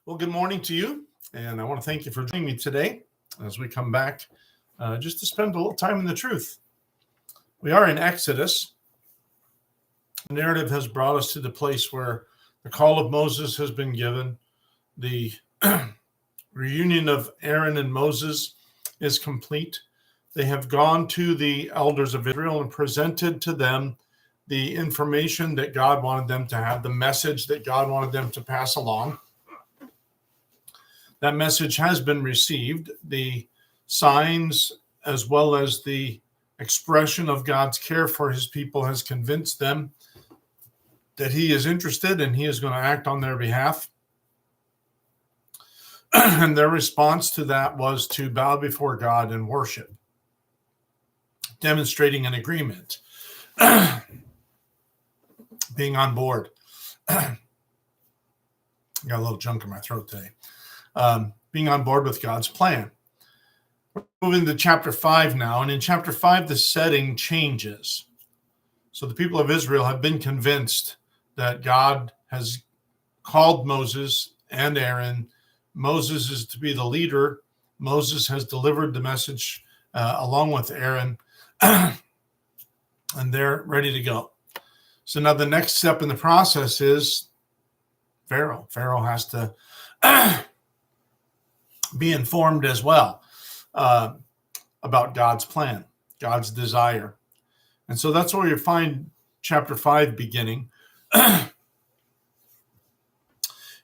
Well, good morning to you, and I want to thank you for joining me today as we come back just to spend a little time in the truth. We are in Exodus. The narrative has brought us to the place where the call of Moses has been given. The reunion of Aaron and Moses is complete. They have gone to the elders of Israel and presented to them the information that God wanted them to have, the message that God wanted them to pass along. That message has been received. The signs, as well as the expression of God's care for his people, has convinced them that he is interested and he is going to act on their behalf. And their response to that was to bow before God and worship, demonstrating an agreement, being on board. Got a little junk in my throat today. Being on board with God's plan. We're moving to chapter 5 now, and in chapter 5, the setting changes. So the people of Israel have been convinced that God has called Moses and Aaron. Moses is to be the leader. Moses has delivered the message along with Aaron, and they're ready to go. So now the next step in the process is Pharaoh. Pharaoh has to be informed as well about God's plan, God's desire. And so that's where you find chapter 5 beginning.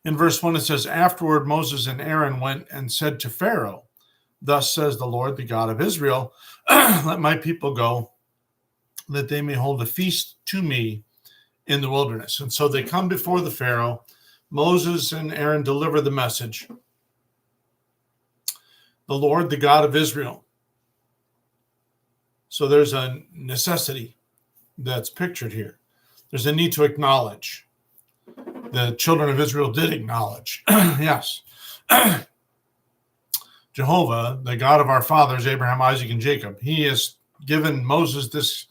In verse 1, it says, "Afterward Moses and Aaron went and said to Pharaoh, 'Thus says the Lord, the God of Israel, let my people go, that they may hold a feast to me in the wilderness.'" And so they come before the Pharaoh. Moses and Aaron deliver the message. The Lord, the God of Israel. So there's a necessity that's pictured here. There's a need to acknowledge. The children of Israel did acknowledge. Yes. Jehovah, the God of our fathers, Abraham, Isaac, and Jacob, he has given Moses this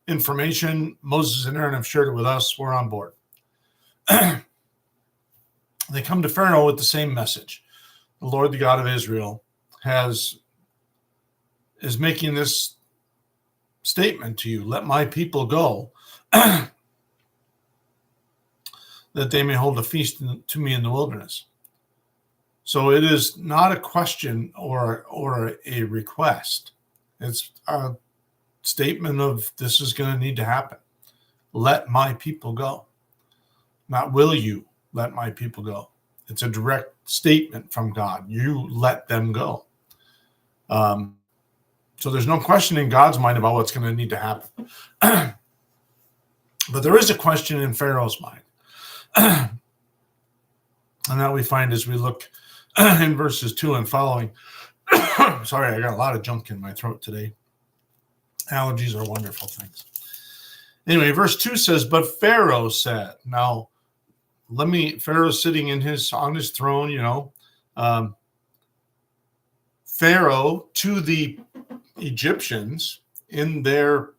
information. Moses and Aaron have shared it with us. We're on board. They come to Pharaoh with the same message. The Lord, the God of Israel, is making this statement to you: let my people go, that they may hold a feast to me in the wilderness. So it is not a question or a request. It's a statement of this is going to need to happen. Let my people go. Not will you let my people go. It's a direct statement from God. You let them go. So there's no question in God's mind about what's going to need to happen. But there is a question in Pharaoh's mind. And that we find as we look in verses 2 and following. Sorry, I got a lot of junk in my throat today. Allergies are wonderful things. Anyway, verse 2 says, "But Pharaoh said," now Pharaoh's sitting on his throne, Pharaoh to the Egyptians in their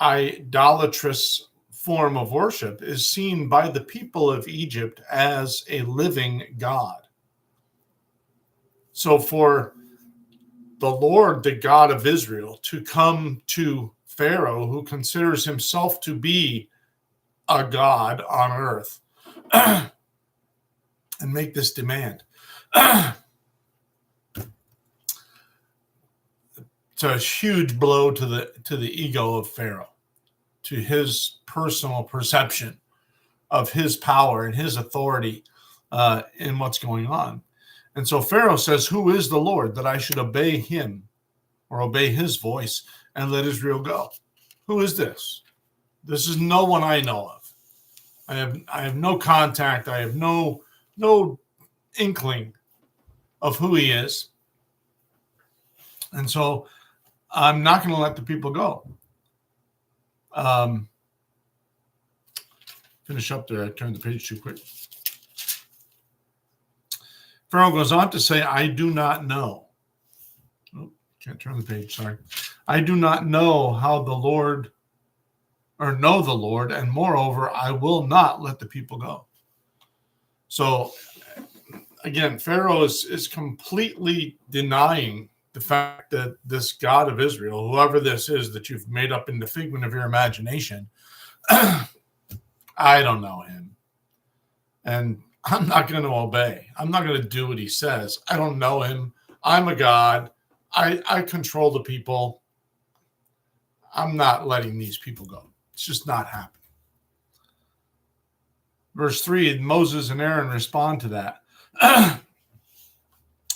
idolatrous form of worship is seen by the people of Egypt as a living God. So for the Lord, the God of Israel, to come to Pharaoh, who considers himself to be a God on earth, and make this demand. It's a huge blow to the ego of Pharaoh, to his personal perception of his power and his authority in what's going on. And so Pharaoh says, "Who is the Lord that I should obey him or obey his voice and let Israel go? Who is this? This is no one I know of. I have no contact. I have no inkling of who he is. And so I'm not going to let the people go." Finish up there. I turned the page too quick. Pharaoh goes on to say, "I do not know." Oh, can't turn the page, sorry. "I do not know how the Lord, or know the Lord, and moreover, I will not let the people go." So again, Pharaoh is completely denying the fact that this God of Israel, whoever this is that you've made up in the figment of your imagination, I don't know him. And I'm not going to obey. I'm not going to do what he says. I don't know him. I'm a God. I control the people. I'm not letting these people go. It's just not happening. Verse 3, Moses and Aaron respond to that.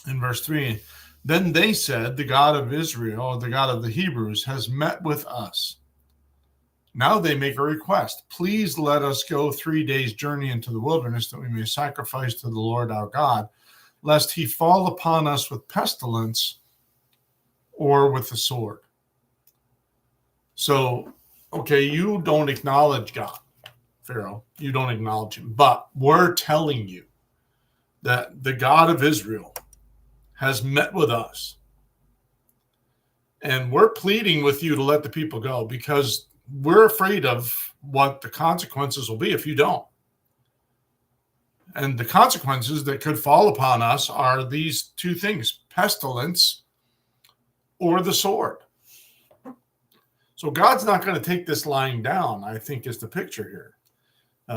In verse 3, then they said, the God of Israel, or the God of the Hebrews, has met with us. Now they make a request. Please let us go 3 days' journey into the wilderness that we may sacrifice to the Lord our God, lest he fall upon us with pestilence or with the sword. So, okay, you don't acknowledge God, Pharaoh. You don't acknowledge him. But we're telling you that the God of Israel has met with us. And we're pleading with you to let the people go because we're afraid of what the consequences will be if you don't. And the consequences that could fall upon us are these two things, pestilence or the sword. So God's not going to take this lying down, I think, is the picture here.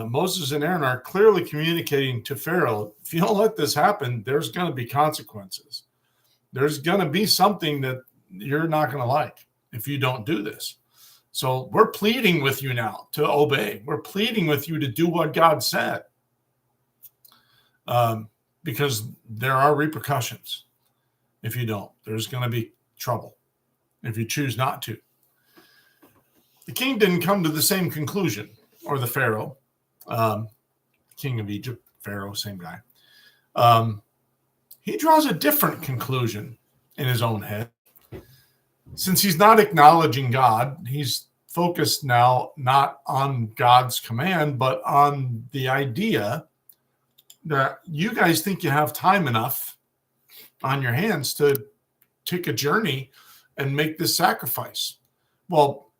Moses and Aaron are clearly communicating to Pharaoh, if you don't let this happen, there's going to be consequences. There's going to be something that you're not going to like if you don't do this. So we're pleading with you now to obey. We're pleading with you to do what God said, because there are repercussions if you don't. There's going to be trouble if you choose not to. The king didn't come to the same conclusion, or the Pharaoh, king of Egypt, Pharaoh, same guy. He draws a different conclusion in his own head. Since he's not acknowledging God, he's focused now not on God's command, but on the idea that you guys think you have time enough on your hands to take a journey and make this sacrifice. Well,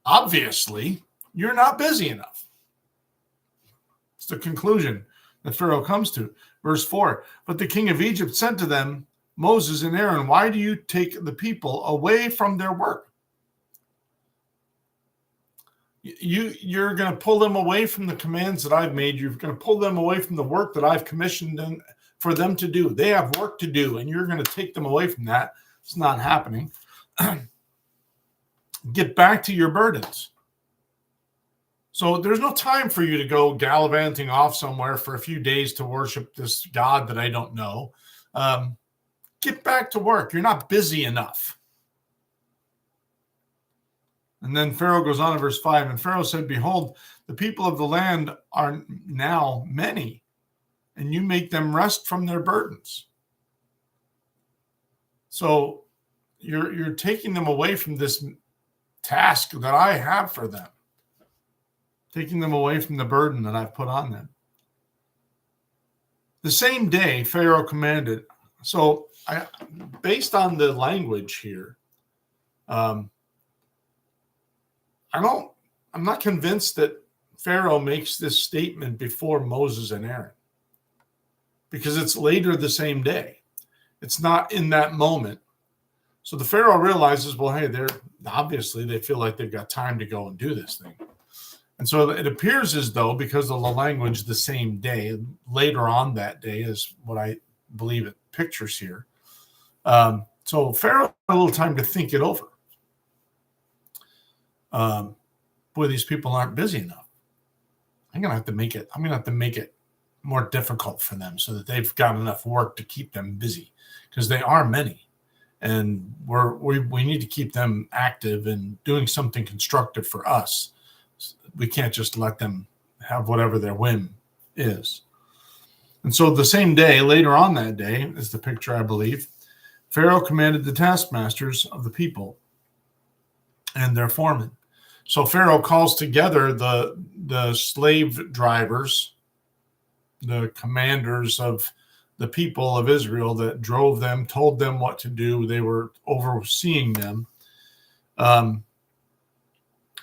obviously, you're not busy enough. It's the conclusion that Pharaoh comes to. Verse 4, but the king of Egypt said to them, Moses and Aaron, why do you take the people away from their work? You're going to pull them away from the commands that I've made. You're going to pull them away from the work that I've commissioned them for them to do. They have work to do, and you're going to take them away from that. It's not happening. Get back to your burdens. So there's no time for you to go gallivanting off somewhere for a few days to worship this God that I don't know. Get back to work. You're not busy enough. And then Pharaoh goes on in verse 5, and Pharaoh said, behold, the people of the land are now many, and you make them rest from their burdens. So you're taking them away from this task that I have for them, taking them away from the burden that I've put on them. The same day, Pharaoh commanded. So based on the language here, I'm not convinced that Pharaoh makes this statement before Moses and Aaron, because it's later the same day. It's not in that moment. So the Pharaoh realizes, well, hey, they feel like they've got time to go and do this thing. And so it appears as though, because of the language, the same day, later on that day is what I believe it pictures here. So Pharaoh had a little time to think it over. Boy, these people aren't busy enough. I'm going to have to make it more difficult for them so that they've got enough work to keep them busy, because they are many. And we need to keep them active and doing something constructive for us. We can't just let them have whatever their whim is. And so the same day, later on that day, is the picture, I believe, Pharaoh commanded the taskmasters of the people and their foremen. So Pharaoh calls together the slave drivers, the commanders of the people of Israel that drove them, told them what to do. They were overseeing them. And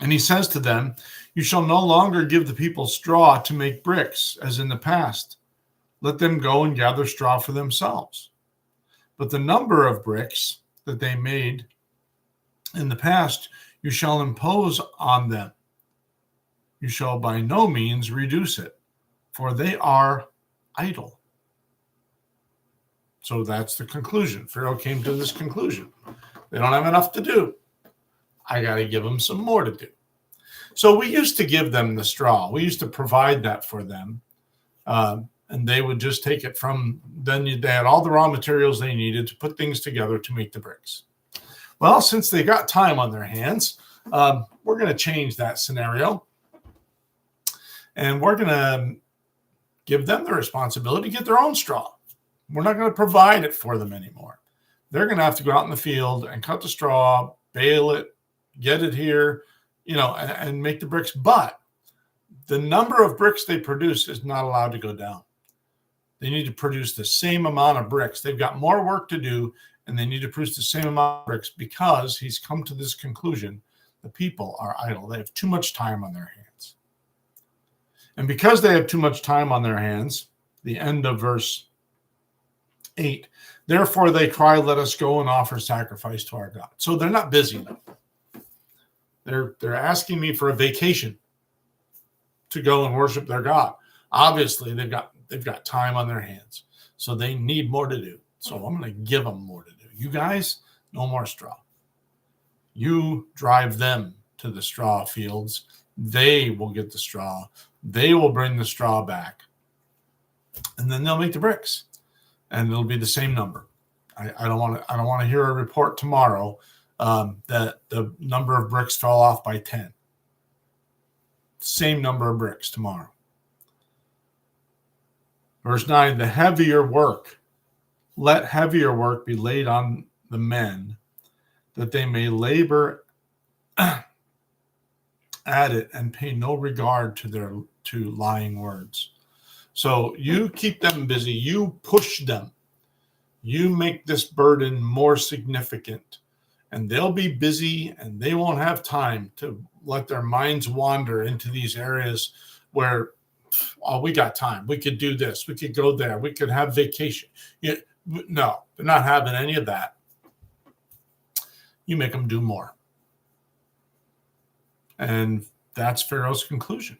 he says to them, you shall no longer give the people straw to make bricks, as in the past, let them go and gather straw for themselves. But the number of bricks that they made in the past, you shall impose on them. You shall by no means reduce it, for they are idle. So that's the conclusion. Pharaoh came to this conclusion. They don't have enough to do. I got to give them some more to do. So we used to give them the straw. We used to provide that for them. And they would just take it from, then they had all the raw materials they needed to put things together to make the bricks. Well, since they got time on their hands, we're going to change that scenario. And we're going to give them the responsibility to get their own straw. We're not going to provide it for them anymore. They're going to have to go out in the field and cut the straw, bale it, get it here, and make the bricks. But the number of bricks they produce is not allowed to go down. They need to produce the same amount of bricks. They've got more work to do, and they need to produce the same amount of bricks because he's come to this conclusion. The people are idle. They have too much time on their hands. And because they have too much time on their hands, the end of verse 8, therefore they cry, let us go and offer sacrifice to our God. So they're not busy enough. They're asking me for a vacation to go and worship their God. Obviously, they've got time on their hands, so they need more to do. So I'm going to give them more to do. You guys, no more straw. You drive them to the straw fields. They will get the straw. They will bring the straw back, and then they'll make the bricks, and it'll be the same number. I don't want to hear a report tomorrow that the number of bricks fell off by 10. Same number of bricks tomorrow. Verse 9, the heavier work, let heavier work be laid on the men, that they may labor at it and pay no regard to lying words. So you keep them busy, you push them, you make this burden more significant, and they'll be busy and they won't have time to let their minds wander into these areas where, oh, we got time. We could do this. We could go there. We could have vacation. No, they're not having any of that. You make them do more. And that's Pharaoh's conclusion.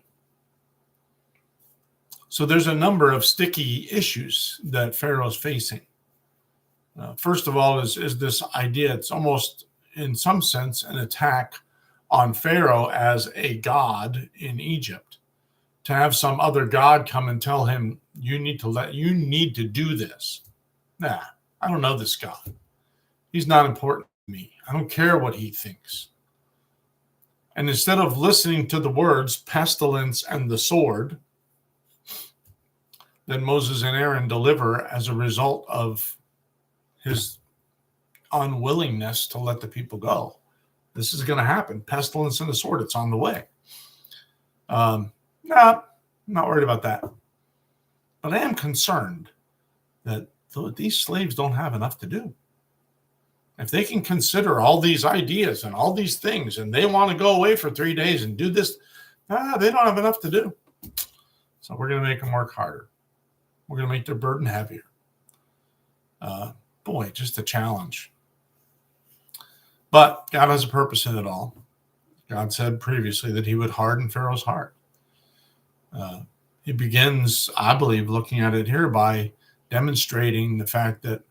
So there's a number of sticky issues that Pharaoh's facing. First of all is this idea. It's almost, in some sense, an attack on Pharaoh as a god in Egypt. To have some other god come and tell him, you need to do this. Nah, I don't know this God. He's not important to me. I don't care what he thinks. And instead of listening to the words pestilence and the sword that Moses and Aaron deliver as a result of his unwillingness to let the people go, this is going to happen. Pestilence and the sword, it's on the way. I'm not worried about that. But I am concerned that these slaves don't have enough to do. If they can consider all these ideas and all these things, and they want to go away for 3 days and do this, they don't have enough to do. So we're going to make them work harder. We're going to make their burden heavier. Boy, just a challenge. But God has a purpose in it all. God said previously that he would harden Pharaoh's heart. He begins, I believe, looking at it here by demonstrating the fact that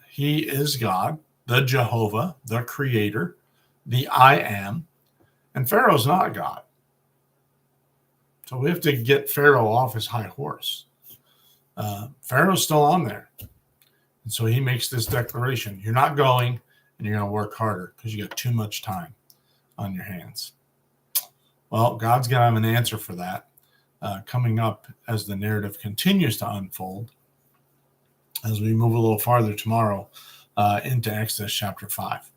he is God, the Jehovah, the Creator, the I Am, and Pharaoh's not God. So we have to get Pharaoh off his high horse. Pharaoh's still on there. And so he makes this declaration. You're not going, and you're going to work harder because you got too much time on your hands. Well, God's going to have an answer for that coming up as the narrative continues to unfold as we move a little farther tomorrow into Exodus chapter 5.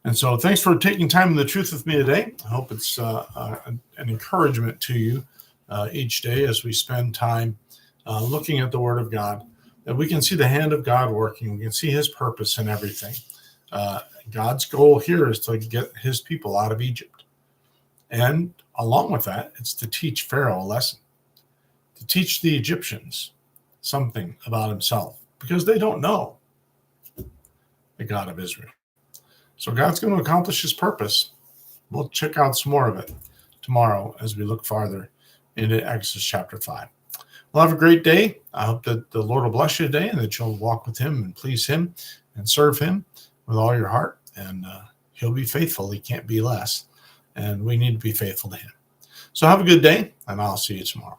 And so thanks for taking time in the truth with me today. I hope it's an encouragement to you each day as we spend time looking at the Word of God, that we can see the hand of God working. We can see his purpose in everything. God's goal here is to get his people out of Egypt. And along with that, it's to teach Pharaoh a lesson, to teach the Egyptians something about himself because they don't know the God of Israel. So God's going to accomplish his purpose. We'll check out some more of it tomorrow as we look farther into Exodus chapter 5. Well, have a great day. I hope that the Lord will bless you today and that you'll walk with him and please him and serve him with all your heart. And he'll be faithful. He can't be less. And we need to be faithful to him. So have a good day, and I'll see you tomorrow.